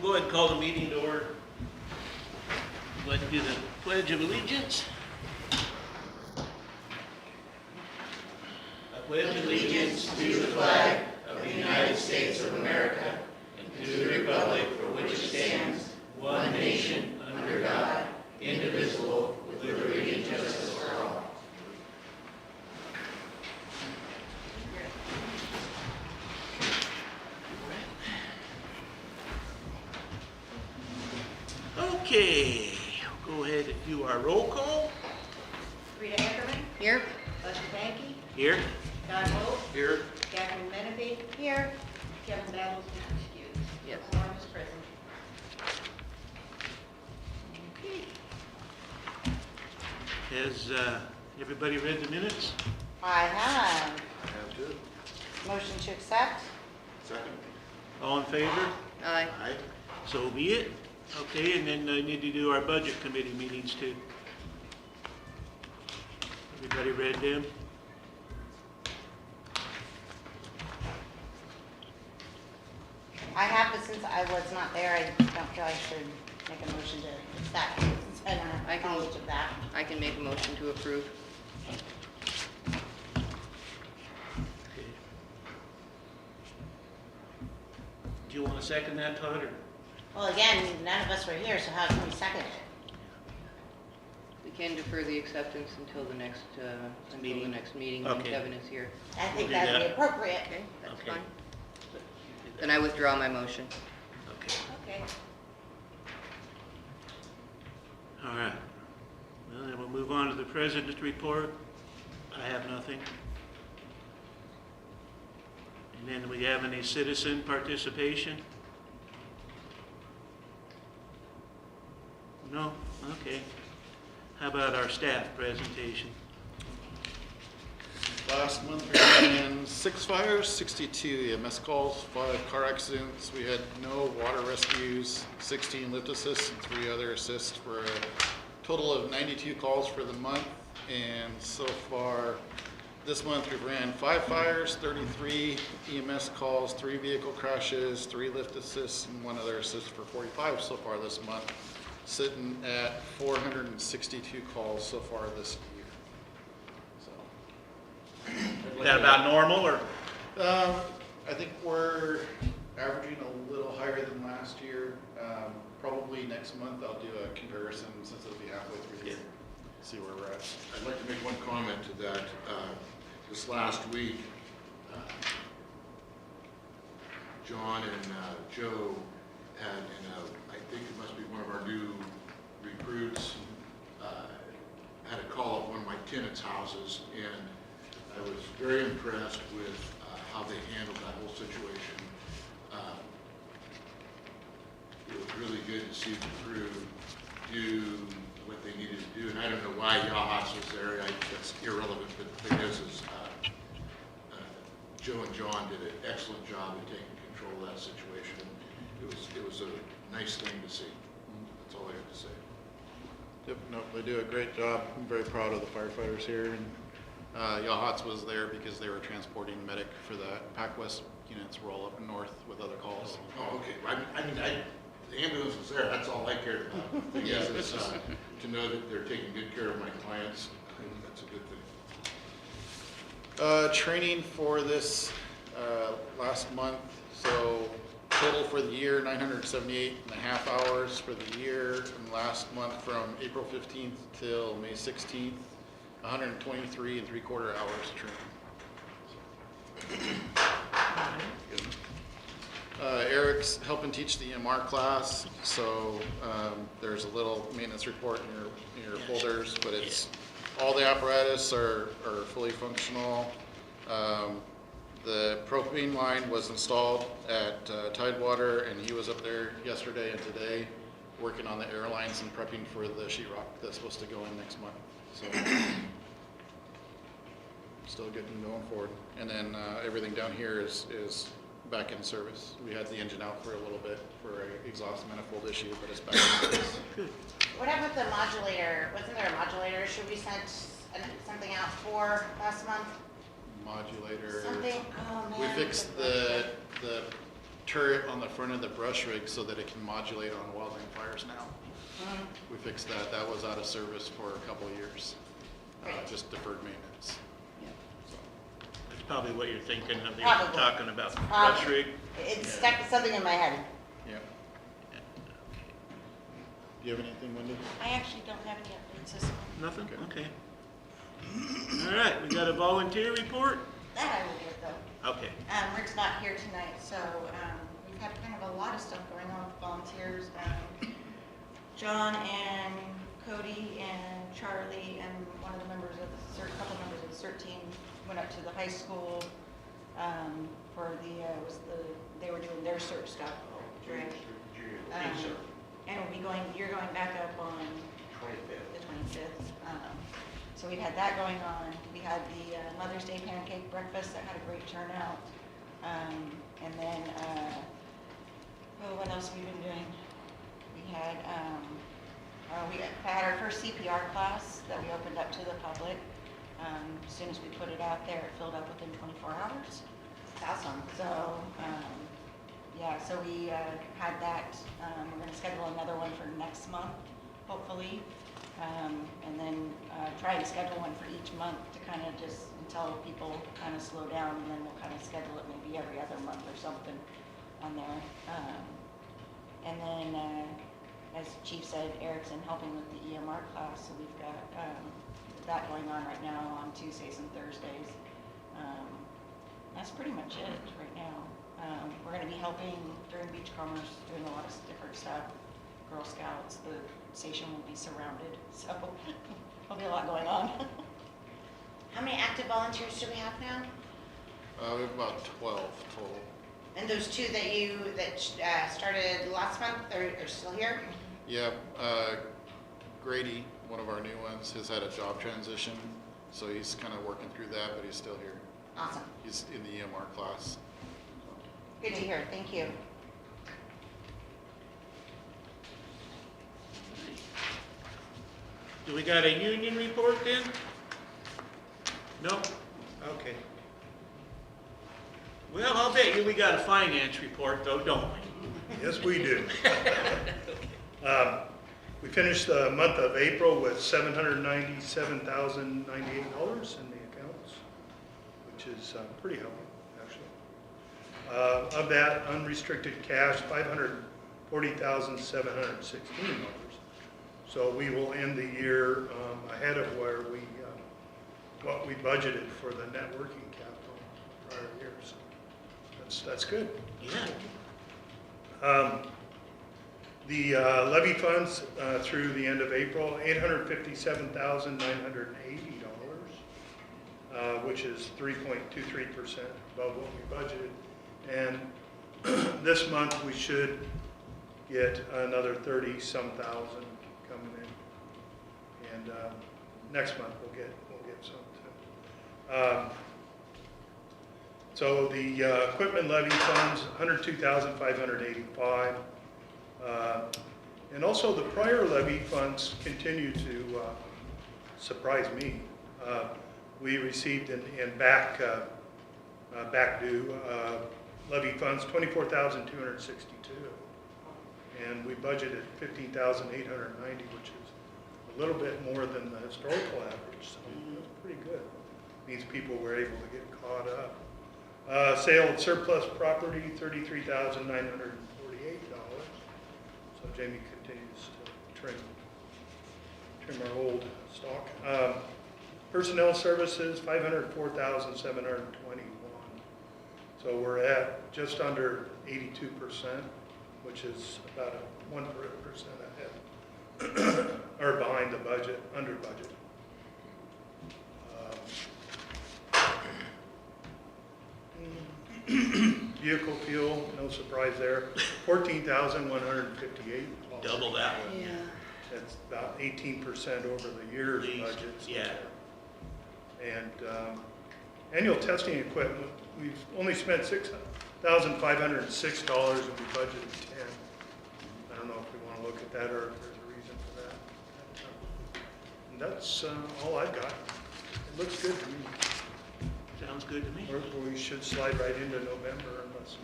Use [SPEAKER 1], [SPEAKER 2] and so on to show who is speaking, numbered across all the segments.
[SPEAKER 1] go ahead and call the meeting to order. Go ahead and do the Pledge of Allegiance. I pledge allegiance to the flag of the United States of America and to the republic for which it stands, one nation, under God, indivisible, with liberty and justice for all. Okay, we'll go ahead and do our roll call.
[SPEAKER 2] Rita Ackerman.
[SPEAKER 3] Here.
[SPEAKER 2] Leslie Banky.
[SPEAKER 1] Here.
[SPEAKER 2] Don Hope.
[SPEAKER 1] Here.
[SPEAKER 2] Catherine Menefee.
[SPEAKER 3] Here.
[SPEAKER 2] Kevin Battles not excused.
[SPEAKER 3] Yes.
[SPEAKER 2] Quorum is present.
[SPEAKER 1] Has everybody read the minutes?
[SPEAKER 3] I have.
[SPEAKER 4] I have to.
[SPEAKER 3] Motion to accept.
[SPEAKER 4] Second.
[SPEAKER 1] All in favor?
[SPEAKER 3] Aye.
[SPEAKER 4] Aye.
[SPEAKER 1] So be it. Okay, and then I need to do our budget committee meetings too. Everybody read them?
[SPEAKER 3] I have, but since I was not there, I don't feel I should make a motion to accept, since I don't
[SPEAKER 5] I
[SPEAKER 3] have
[SPEAKER 5] can-
[SPEAKER 3] knowledge of that.
[SPEAKER 5] I can make a motion to approve.
[SPEAKER 1] Okay. Do you want to second that, Todd, or?
[SPEAKER 3] Well, again, none of us were here, so how can we second it?
[SPEAKER 5] We can defer the acceptance until the next
[SPEAKER 1] Meeting.
[SPEAKER 5] meeting when
[SPEAKER 1] Okay.
[SPEAKER 5] Kevin is here.
[SPEAKER 3] I
[SPEAKER 1] We'll
[SPEAKER 3] think
[SPEAKER 1] do
[SPEAKER 3] that'd be
[SPEAKER 1] that.
[SPEAKER 3] appropriate.
[SPEAKER 5] Okay, that's
[SPEAKER 1] Okay.
[SPEAKER 5] fine. Then I withdraw my motion.
[SPEAKER 1] Okay,
[SPEAKER 2] Okay.
[SPEAKER 1] all right. Well, then we'll move on to the president's report. I have nothing. And then we have any citizen participation? No? Okay. How about our staff presentation?
[SPEAKER 4] Last month we ran 6 fires, 62 EMS calls, 5 car accidents. We had no water rescues, 16 lift assists, and 3 other assists for a total of 92 calls for the month. And so far this month we've ran 5 fires, 33 EMS calls, 3 vehicle crashes, 3 lift assists, and 1 other assist for 45 so far this month, sitting at 462 calls so far this year. So.
[SPEAKER 1] Is that about normal, or?
[SPEAKER 4] I think we're averaging a little higher than last year. Probably next month I'll do a comparison since it'll be halfway through the year. See where we're at.
[SPEAKER 6] I'd like to make one comment to that. This last week, John and Joe had, and I think it must be one of our new recruits, had a call at one of my tenants' houses, and I was very impressed with how they handled that whole situation. It was really good to see the crew do what they needed to do, and I don't know why Yahas was there. That's irrelevant, but the thing is Joe and John did an excellent job of taking control of that situation. It was a nice thing to see. That's all I have to say.
[SPEAKER 4] Yep, no, they do a great job. I'm very proud of the firefighters here. And Yahats was there because they were transporting medic for the Pac West units roll up north with other calls.
[SPEAKER 6] Oh, okay. The ambulance was there. That's all I cared about. The thing is to know that they're taking good care of my clients. I think that's a good thing.
[SPEAKER 4] Training for this last month, so total for the year 978 and a half hours for the year, and last month from April 15th till May 16th, 123 and 3/4 hours of training. Eric's helping teach the EMR class, so there's a little maintenance report in your folders, but it's all the apparatus are fully functional. The propane line was installed at Tidewater, and he was up there yesterday and today working on the air lines and prepping for the sheetrock that's supposed to go in next month. So still good and going forward. And then everything down here is back in service. We had the engine out for a little bit for an exhaust manifold issue, but it's back in service.
[SPEAKER 3] What happened with the modulator? Wasn't there a modulator issue we sent something out for last month?
[SPEAKER 4] Modulator.
[SPEAKER 3] Something, oh man.
[SPEAKER 4] We fixed the turret on the front of the brush rig so that it can modulate on wildland fires now. We fixed that. That was out of service for a couple of years.
[SPEAKER 3] Great.
[SPEAKER 4] Just deferred maintenance. So,
[SPEAKER 1] That's probably what you're thinking of, you're
[SPEAKER 3] Probably.
[SPEAKER 1] talking about the
[SPEAKER 3] Probably.
[SPEAKER 1] brush rig.
[SPEAKER 3] It's stuck something in my head.
[SPEAKER 4] yeah. Do you have anything, Wendy?
[SPEAKER 3] I actually don't have any updates this month.
[SPEAKER 1] Nothing?
[SPEAKER 4] Okay.
[SPEAKER 1] Okay. All right, we got a volunteer report?
[SPEAKER 3] That I will get though.
[SPEAKER 1] Okay.
[SPEAKER 3] Rick's not here tonight, so we've had kind of a lot of stuff going on with volunteers. John and Cody and Charlie and one of the members of the couple members of the CERT team went up to the high school for they were doing their CERT stuff. Right? And you're going back up on the 25th. So we had that going on. We had the Mother's Day pancake breakfast that had a great turnout. And then, what else have we been doing? We had our first CPR class that we opened up to the public. As soon as we put it out there, it filled up within 24 hours.
[SPEAKER 2] Awesome.
[SPEAKER 3] So, so we had that. We're going to schedule another one for next month, hopefully. And then try to schedule one for each month to kind of just until people kind of slow down, and then we'll kind of schedule it maybe every other month or something on there. And then, as Chief said, Eric's in helping with the EMR class, so we've got that going on right now on Tuesdays and Thursdays. That's pretty much it right now. We're going to be helping during Beach Commerce, doing a lot of different stuff. Girl Scouts, the station will be surrounded, so there'll be a lot going on.
[SPEAKER 2] How many active volunteers do we have now?
[SPEAKER 4] We have about 12 total.
[SPEAKER 2] And those two that started last month are still here?
[SPEAKER 4] Yeah, Grady, one of our new ones, has had a job transition, so he's kind of working through that, but he's still here.
[SPEAKER 2] Awesome.
[SPEAKER 4] He's in the EMR class.
[SPEAKER 3] Good to hear, thank you.
[SPEAKER 1] Do we got a union report then? No? Okay. Well, I'll bet you we got a finance report though, don't we?
[SPEAKER 7] Yes, we do. We finished the month of April with $797,098 in the accounts, which is pretty healthy, actually. Of that, unrestricted cash, $540,716. So we will end the year ahead of where what we budgeted for the net working capital prior years. That's good.
[SPEAKER 1] Yeah.
[SPEAKER 7] The levy funds through the end of April, $857,980, which is 3.23% above what we budgeted. And this month we should get another 30-some thousand coming in. And next month we'll get some too. So the equipment levy funds, $102,585. And also the prior levy funds continue to surprise me. We received in back due levy funds $24,262, and we budgeted $15,890, which is a little bit more than the historical average. So that's pretty good. Means people were able to get caught up. Sale of surplus property, $33,948. So Jamie continues to trim our old stock. Personnel services, $504,721. So we're at just under 82%, which is about 1% ahead, or behind the budget, under budget. Vehicle fuel, no surprise there, $14,158.
[SPEAKER 1] Double that.
[SPEAKER 5] Yeah.
[SPEAKER 7] That's about 18% over the year's
[SPEAKER 1] Least,
[SPEAKER 7] budget. So
[SPEAKER 1] yeah.
[SPEAKER 7] And annual testing equipment, we've only spent $6,506 and we budgeted 10. I don't know if we want to look at that or if there's a reason for that. And that's all I've got. It looks good to me.
[SPEAKER 1] Sounds good to me.
[SPEAKER 7] We should slide right into November unless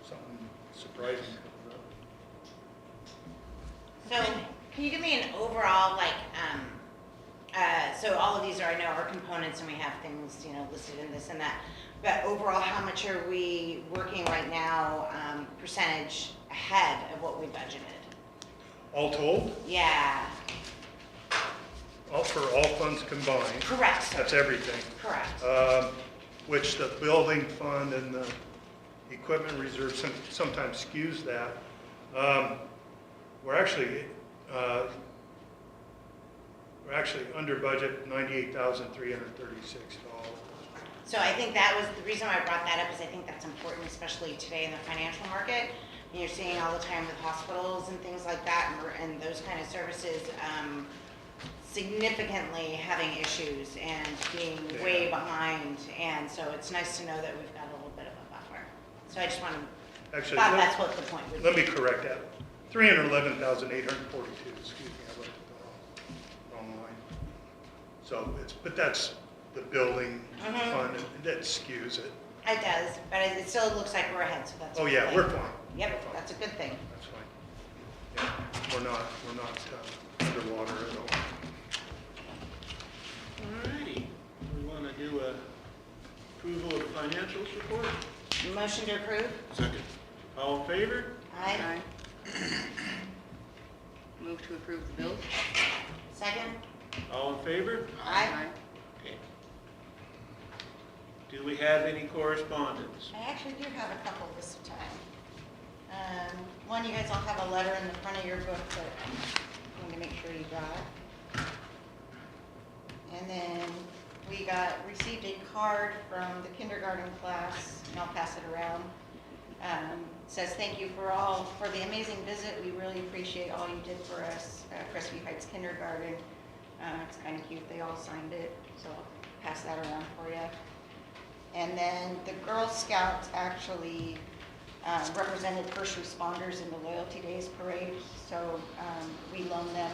[SPEAKER 7] something surprising comes up.
[SPEAKER 2] So, can you give me an overall, like, so all of these are, I know, are components, and we have things, you know, listed in this and that, but overall, how much are we working right now, percentage ahead of what we budgeted?
[SPEAKER 7] All told,
[SPEAKER 2] Yeah,
[SPEAKER 7] for all funds combined,
[SPEAKER 2] correct, sir.
[SPEAKER 7] that's everything.
[SPEAKER 2] Correct.
[SPEAKER 7] Which the building fund and the equipment reserve sometimes skews that. We're actually under budget $98,336.
[SPEAKER 2] So I think that was, the reason why I brought that up is I think that's important, especially today in the financial market. And you're seeing all the time with hospitals and things like that, and those kind of services, significantly having issues and being way behind. And so it's nice to know that we've got a little bit of a buffer. So I just want to,
[SPEAKER 7] Actually,
[SPEAKER 2] thought that's what the point would be.
[SPEAKER 7] let me correct that. 311,842, excuse me, I looked at the wrong line. So but that's the building fund, and that skews it.
[SPEAKER 2] It does, but it still looks like we're ahead, so that's a
[SPEAKER 7] Oh,
[SPEAKER 2] good
[SPEAKER 7] yeah,
[SPEAKER 2] thing.
[SPEAKER 7] we're fine.
[SPEAKER 2] Yep, that's a good thing.
[SPEAKER 7] That's fine. Yeah, we're not underwater at all.
[SPEAKER 1] All righty. We want to do a approval of financials report.
[SPEAKER 2] Motion to approve?
[SPEAKER 6] Second.
[SPEAKER 1] All in favor?
[SPEAKER 2] Aye.
[SPEAKER 5] Move to approve the bills.
[SPEAKER 2] Second?
[SPEAKER 1] All in favor?
[SPEAKER 2] Aye.
[SPEAKER 1] Okay. Do we have any correspondence?
[SPEAKER 3] I actually do have a couple this time. One, you guys all have a letter in the front of your book that I want to make sure you got. And then we received a card from the kindergarten class, and I'll pass it around. It says, thank you for the amazing visit. We really appreciate all you did for us, Crestview Heights Kindergarten. It's kind of cute. They all signed it, so I'll pass that around for you. And then the Girl Scouts actually represented first responders in the Loyalty Days parade. So we loaned them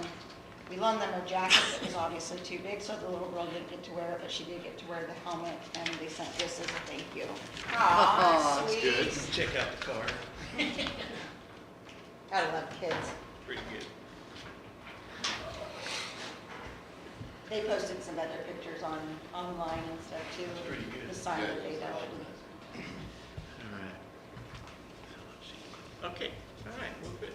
[SPEAKER 3] a jacket that was obviously too big, so the little girl didn't get to wear it, but she did get to wear the helmet, and they sent this as a thank you.
[SPEAKER 2] Aw,
[SPEAKER 5] that's
[SPEAKER 2] sweet.
[SPEAKER 1] Check out the card.
[SPEAKER 2] Gotta love kids.
[SPEAKER 1] Pretty good.
[SPEAKER 3] They posted some other pictures online and stuff too.
[SPEAKER 1] That's pretty good.
[SPEAKER 3] The sign that they
[SPEAKER 1] All
[SPEAKER 3] did.
[SPEAKER 1] right. Okay, all right, well, good.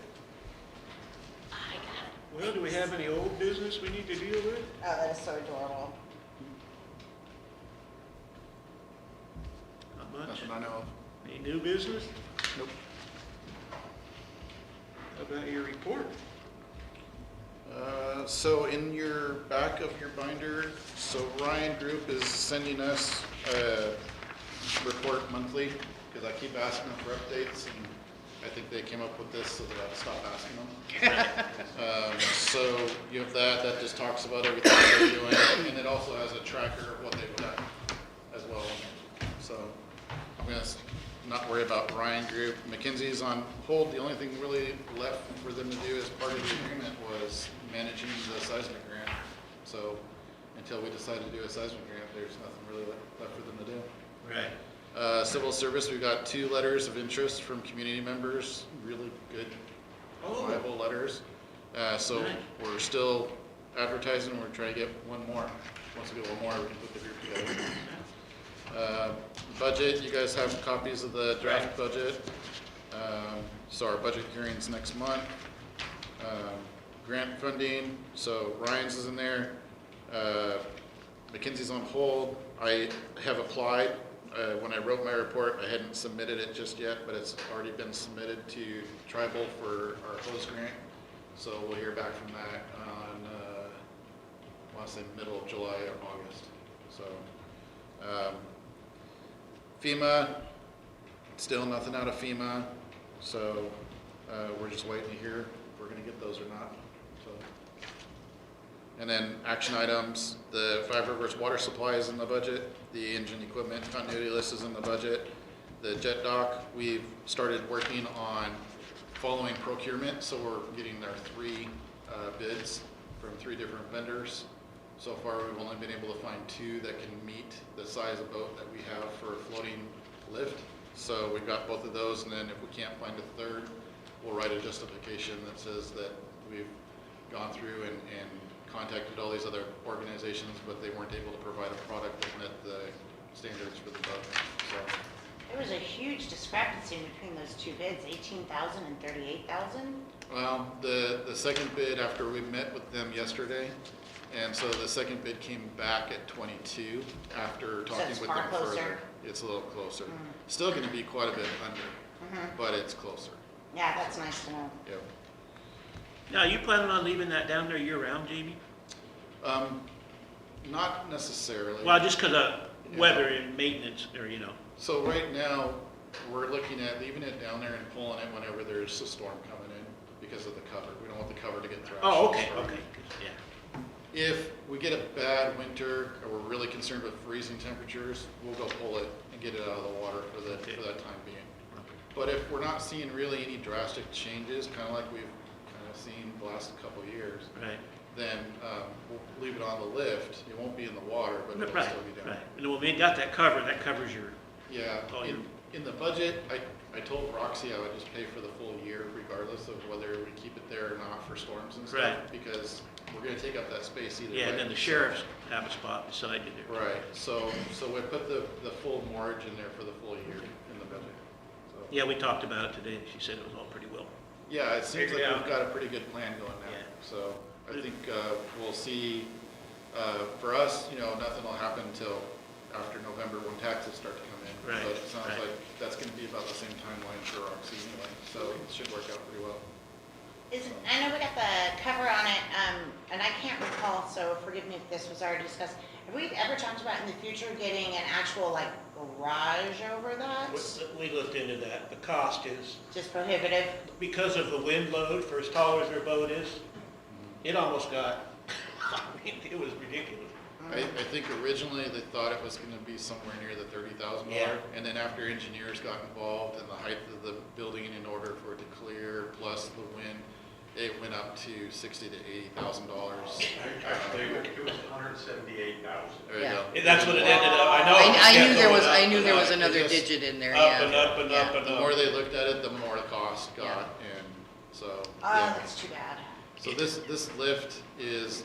[SPEAKER 2] I got it.
[SPEAKER 1] Well, do we have any old business we need to deal with?
[SPEAKER 2] Oh, that is so adorable.
[SPEAKER 1] Not much.
[SPEAKER 4] Nothing I know of.
[SPEAKER 1] Any new business?
[SPEAKER 4] Nope.
[SPEAKER 1] How about your report?
[SPEAKER 4] So in your back of your binder, so Ryan Group is sending us a report monthly, because I keep asking them for updates, and I think they came up with this so that I'll stop asking them. So you have that just talks about everything they're doing, and it also has a tracker of what they've done as well. So I'm gonna not worry about Ryan Group. McKinsey's on hold. The only thing really left for them to do as part of the agreement was managing the seismic grant. So until we decide to do a seismic grant, there's nothing really left for them to do.
[SPEAKER 1] Right.
[SPEAKER 4] Civil service, we got 2 letters of interest from community members, really good, viable letters. So
[SPEAKER 1] Nice.
[SPEAKER 4] we're still advertising, we're trying to get one more. Once we get one more, we can put the group together. Budget, you guys have copies of the draft budget. So our budget hearing's next month. Grant funding, so Ryan's is in there. McKinsey's on hold. I have applied. When I wrote my report, I hadn't submitted it just yet, but it's already been submitted to Tribal for our hose grant. So we'll hear back from that on, I want to say middle of July or August. So FEMA, still nothing out of FEMA. So we're just waiting to hear if we're going to get those or not. So. And then action items, the 5 Rivers water supply is in the budget, the engine equipment continuity list is in the budget, the jet dock, we've started working on following procurement, so we're getting our 3 bids from 3 different vendors. So far, we've only been able to find 2 that can meet the size of boat that we have for a floating lift. So we've got both of those, and then if we can't find a third, we'll write a justification that says that we've gone through and contacted all these other organizations, but they weren't able to provide a product that met the standards for the bug. So,
[SPEAKER 2] There was a huge discrepancy between those two bids, 18,000 and 38,000.
[SPEAKER 4] well, the second bid, after we met with them yesterday, and so the second bid came back at 22 after talking
[SPEAKER 2] it's
[SPEAKER 4] with
[SPEAKER 2] far
[SPEAKER 4] them
[SPEAKER 2] closer.
[SPEAKER 4] further. It's a little closer. Still going to be quite a bit under, but it's closer.
[SPEAKER 2] Yeah, that's nice to know.
[SPEAKER 4] Yep.
[SPEAKER 1] Now, you planning on leaving that down there year-round, Jamie?
[SPEAKER 4] Not necessarily.
[SPEAKER 1] Well, just because of weather and maintenance, or, you know.
[SPEAKER 4] So right now, we're looking at leaving it down there and pulling it whenever there's a storm coming in because of the cover. We don't want the cover to get thrashed.
[SPEAKER 1] Oh,
[SPEAKER 4] in the
[SPEAKER 1] okay,
[SPEAKER 4] storm.
[SPEAKER 1] okay, 'cause, yeah.
[SPEAKER 4] If we get a bad winter or we're really concerned with freezing temperatures, we'll go pull it and get it out of the water for that time being. But if we're not seeing really any drastic changes, kind of like we've kind of seen the last couple of years,
[SPEAKER 1] Right,
[SPEAKER 4] then we'll leave it on the lift. It won't be in the water, but it'll
[SPEAKER 1] right,
[SPEAKER 4] still be down.
[SPEAKER 1] right. And when we got that cover, that covers your,
[SPEAKER 4] Yeah,
[SPEAKER 1] Oh,
[SPEAKER 4] in the budget, I told Roxy I would just pay for the full year regardless of whether we keep it there or not for storms and stuff.
[SPEAKER 1] Right.
[SPEAKER 4] Because we're gonna take up that space either way.
[SPEAKER 1] yeah, and then the sheriffs have a spot beside you there.
[SPEAKER 4] Right, so we put the full marge in there for the full year in the budget. So,
[SPEAKER 1] Yeah, we talked about it today. She said it was all pretty well.
[SPEAKER 4] yeah, it seems like
[SPEAKER 1] Figured
[SPEAKER 4] we've
[SPEAKER 1] out.
[SPEAKER 4] got a pretty good plan going now.
[SPEAKER 1] Yeah.
[SPEAKER 4] So I think we'll see, for us, nothing will happen until after November when taxes start to come in.
[SPEAKER 1] Right,
[SPEAKER 4] But it sounds
[SPEAKER 1] right.
[SPEAKER 4] like that's gonna be about the same timeline for Roxy anyway, so it should work out pretty well.
[SPEAKER 2] I know we got the cover on it, and I can't recall, so forgive me if this was already discussed. Have we ever talked about in the future getting an actual like garage over that?
[SPEAKER 1] We looked into that. The cost is,
[SPEAKER 2] Just prohibitive?
[SPEAKER 1] because of the wind load, for as tall as their boat is, it almost got, I mean, it was ridiculous.
[SPEAKER 4] I think originally they thought it was gonna be somewhere near the $30,000.
[SPEAKER 1] Yeah.
[SPEAKER 4] And then after engineers got involved and the height of the building in order for it to clear, plus the wind, it went up to $60,000 to $80,000.
[SPEAKER 8] Actually, it was 178,000.
[SPEAKER 4] There you
[SPEAKER 2] Yeah.
[SPEAKER 4] go.
[SPEAKER 1] That's what it ended up, I know. it
[SPEAKER 5] I
[SPEAKER 1] kept
[SPEAKER 5] knew there
[SPEAKER 1] going
[SPEAKER 5] was,
[SPEAKER 1] up
[SPEAKER 5] I knew
[SPEAKER 1] and
[SPEAKER 5] there
[SPEAKER 1] up.
[SPEAKER 5] was another
[SPEAKER 4] It just-
[SPEAKER 5] digit in there,
[SPEAKER 1] Up and
[SPEAKER 5] yeah.
[SPEAKER 1] up and up and
[SPEAKER 4] The
[SPEAKER 1] up.
[SPEAKER 4] more they looked at it, the more the cost got,
[SPEAKER 2] Yeah.
[SPEAKER 4] and so,
[SPEAKER 2] Oh,
[SPEAKER 4] yeah.
[SPEAKER 2] that's too bad.
[SPEAKER 4] So this lift is,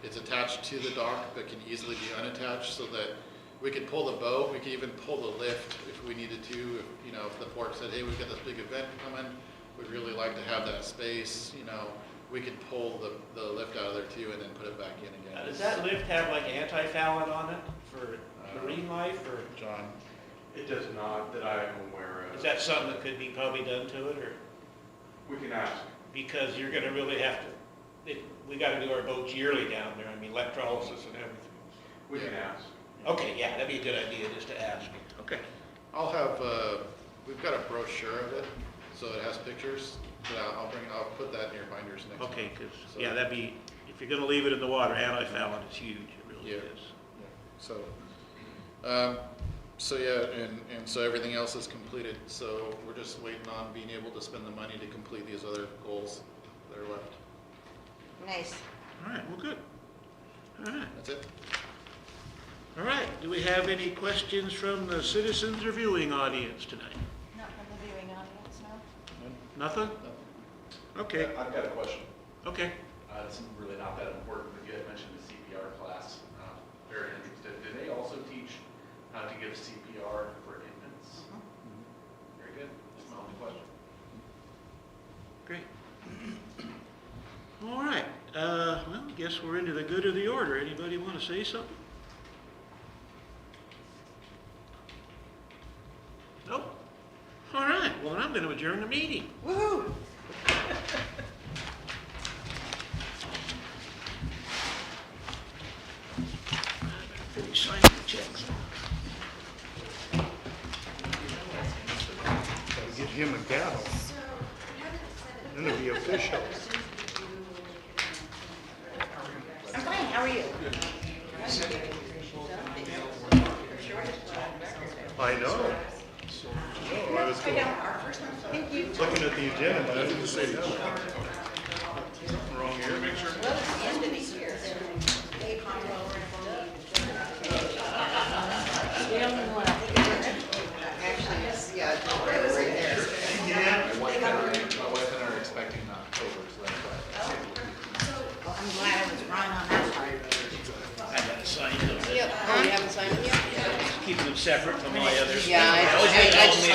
[SPEAKER 4] it's attached to the dock, but can easily be unattached, so that we could pull the boat, we could even pull the lift if we needed to, if the port said, hey, we've got this big event coming, we'd really like to have that space, we could pull the lift out of there too, and then put it back in
[SPEAKER 1] Now,
[SPEAKER 4] again.
[SPEAKER 1] does that lift have like anti-fouling on it for marine life, or
[SPEAKER 4] John?
[SPEAKER 8] It does not, that I am aware of.
[SPEAKER 1] is that something that could be probably done to it, or?
[SPEAKER 8] We can ask.
[SPEAKER 1] Because you're gonna really have to, we gotta do our boats yearly down there, I mean, electrolysis and everything.
[SPEAKER 8] We can ask.
[SPEAKER 1] Okay, yeah, that'd be a good idea, just to ask. Okay.
[SPEAKER 4] I'll have, we've got a brochure of it, so it has pictures, but I'll put that in your binders next month.
[SPEAKER 1] Okay, because,
[SPEAKER 4] So-
[SPEAKER 1] yeah, that'd be, if you're gonna leave it in the water, anti-fouling is huge, it really
[SPEAKER 4] Yeah.
[SPEAKER 1] is.
[SPEAKER 4] So yeah, and so everything else is completed, so we're just waiting on being able to spend the money to complete these other goals that are left.
[SPEAKER 2] Nice.
[SPEAKER 1] All right, well, good. All right,
[SPEAKER 4] That's it?
[SPEAKER 1] all right, do we have any questions from the citizens or viewing audience tonight?
[SPEAKER 3] Not from the viewing audience, no?
[SPEAKER 1] Nothing? Okay,
[SPEAKER 9] I've got a question.
[SPEAKER 1] okay.
[SPEAKER 9] It's really not that important, but you had mentioned the CPR class. Very interested. Do they also teach how to give CPR for infants? Very good. That's my only question.
[SPEAKER 1] Great. All right, well, guess we're into the good of the order. Anybody want to say something? Nope. All right, well, then I'm going to adjourn the meeting.
[SPEAKER 2] Woohoo!
[SPEAKER 1] Finish signing the checks.
[SPEAKER 7] Gotta get him a gavel. Then it'll be official.
[SPEAKER 2] I'm fine, how are you?
[SPEAKER 7] I know. Oh, I was
[SPEAKER 2] I don't. Thank you.
[SPEAKER 7] looking at the agenda, but I didn't say no. Something wrong here. Make sure.
[SPEAKER 2] Well, it's the end of the year. We don't even want to. Actually, yes.
[SPEAKER 5] Oh, you haven't signed them yet?
[SPEAKER 1] Keeping them separate from all the others.
[SPEAKER 5] Yeah,
[SPEAKER 1] That was
[SPEAKER 5] I
[SPEAKER 1] the
[SPEAKER 5] just